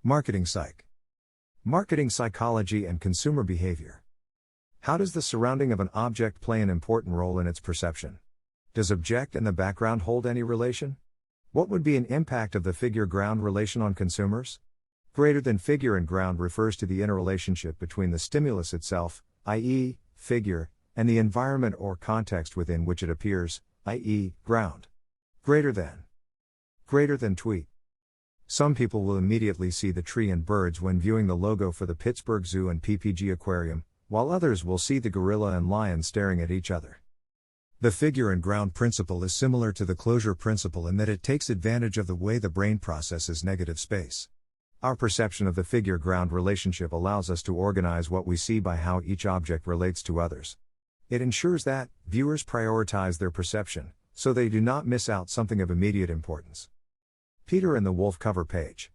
Marketing Psych. Marketing psychology and consumer behavior. How does the surrounding of an object play an important role in its perception? Does object and the background hold any relation? What would be an impact of the figure-ground relation on consumers? Greater than figure and ground refers to the interrelationship between the stimulus itself, i.e., figure, and the environment or context within which it appears, i.e., ground. Greater than tweet. Some people will immediately see the tree and birds when viewing the logo for the Pittsburgh Zoo and PPG Aquarium, while others will see the gorilla and lion staring at each other. The figure and ground principle is similar to the closure principle in that it takes advantage of the way the brain processes negative space. Our perception of the figure-ground relationship allows us to organize what we see by how each object relates to others. It ensures that viewers prioritize their perception, so they do not miss out something of immediate importance. Peter and the Wolf cover page.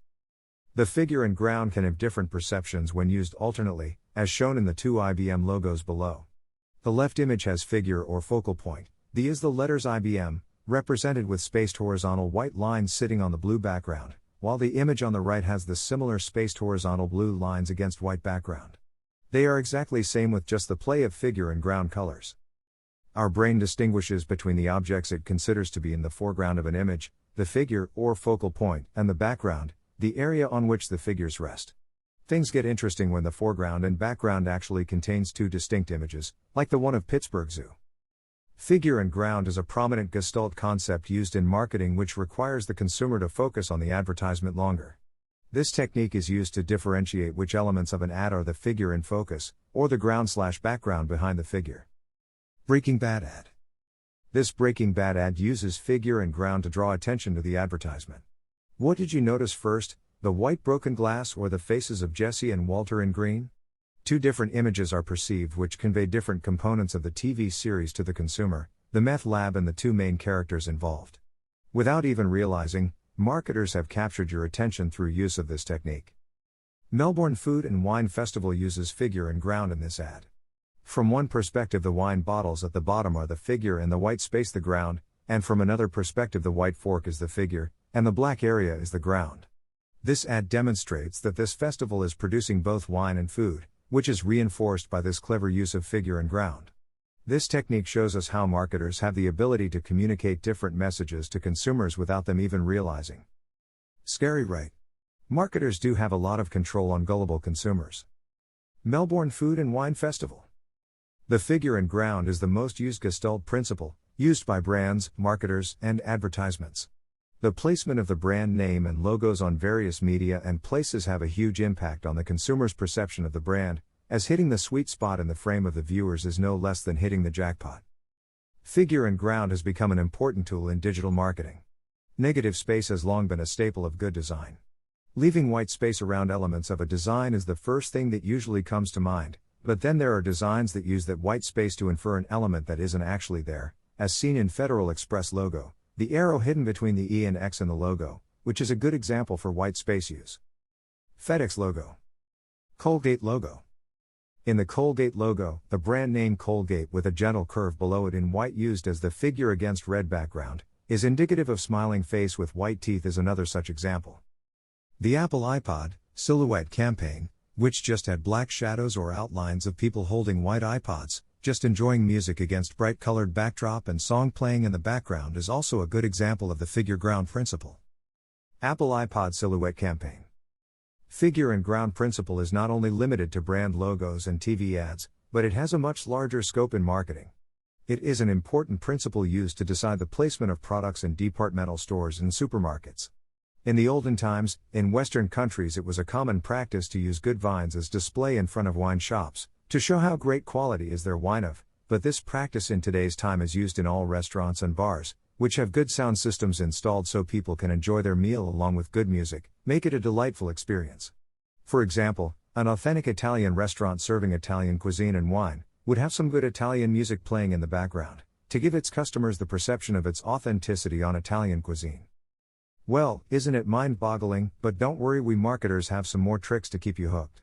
The figure and ground can have different perceptions when used alternately, as shown in the two IBM logos below. The left image has figure or focal point, the is the letters IBM, represented with spaced horizontal white lines sitting on the blue background, while the image on the right has the similar spaced horizontal blue lines against white background. They are exactly same with just the play of figure and ground colors. Our brain distinguishes between the objects it considers to be in the foreground of an image, the figure or focal point, and the background, the area on which the figures rest. Things get interesting when the foreground and background actually contains two distinct images, like the one of Pittsburgh Zoo. Figure and ground is a prominent Gestalt concept used in marketing which requires the consumer to focus on the advertisement longer. This technique is used to differentiate which elements of an ad are the figure in focus, or the ground/background behind the figure. Breaking Bad ad. This Breaking Bad ad uses figure and ground to draw attention to the advertisement. What did you notice first, the white broken glass or the faces of Jesse and Walter in green? Two different images are perceived which convey different components of the TV series to the consumer, the meth lab and the two main characters involved. Without even realizing, marketers have captured your attention through use of this technique. Melbourne Food and Wine Festival uses figure and ground in this ad. From one perspective the wine bottles at the bottom are the figure and the white space the ground, and from another perspective the white fork is the figure, and the black area is the ground. This ad demonstrates that this festival is producing both wine and food, which is reinforced by this clever use of figure and ground. This technique shows us how marketers have the ability to communicate different messages to consumers without them even realizing. Scary right? Marketers do have a lot of control on gullible consumers. Melbourne Food and Wine Festival. The figure and ground is the most used Gestalt principle, used by brands, marketers, and advertisements. The placement of the brand name and logos on various media and places have a huge impact on the consumer's perception of the brand, as hitting the sweet spot in the frame of the viewers is no less than hitting the jackpot. Figure and ground has become an important tool in digital marketing. Negative space has long been a staple of good design. Leaving white space around elements of a design is the first thing that usually comes to mind, but then there are designs that use that white space to infer an element that isn't actually there, as seen in Federal Express logo, the arrow hidden between the E and X in the logo, which is a good example for white space use. FedEx logo. Colgate logo. In the Colgate logo, the brand name Colgate with a gentle curve below it in white used as the figure against red background, is indicative of smiling face with white teeth is another such example. The Apple iPod silhouette campaign, which just had black shadows or outlines of people holding white iPods, just enjoying music against bright-colored backdrop and song playing in the background is also a good example of the figure-ground principle. Apple iPod silhouette campaign. Figure and ground principle is not only limited to brand logos and TV ads, but it has a much larger scope in marketing. It is an important principle used to decide the placement of products in departmental stores and supermarkets. In the olden times, in Western countries it was a common practice to use good vines as display in front of wine shops, to show how great quality is their wine of, but this practice in today's time is used in all restaurants and bars, which have good sound systems installed so people can enjoy their meal along with good music, make it a delightful experience. For example, an authentic Italian restaurant serving Italian cuisine and wine, would have some good Italian music playing in the background, to give its customers the perception of its authenticity on Italian cuisine. Well, isn't it mind-boggling? But don't worry, we marketers have some more tricks to keep you hooked.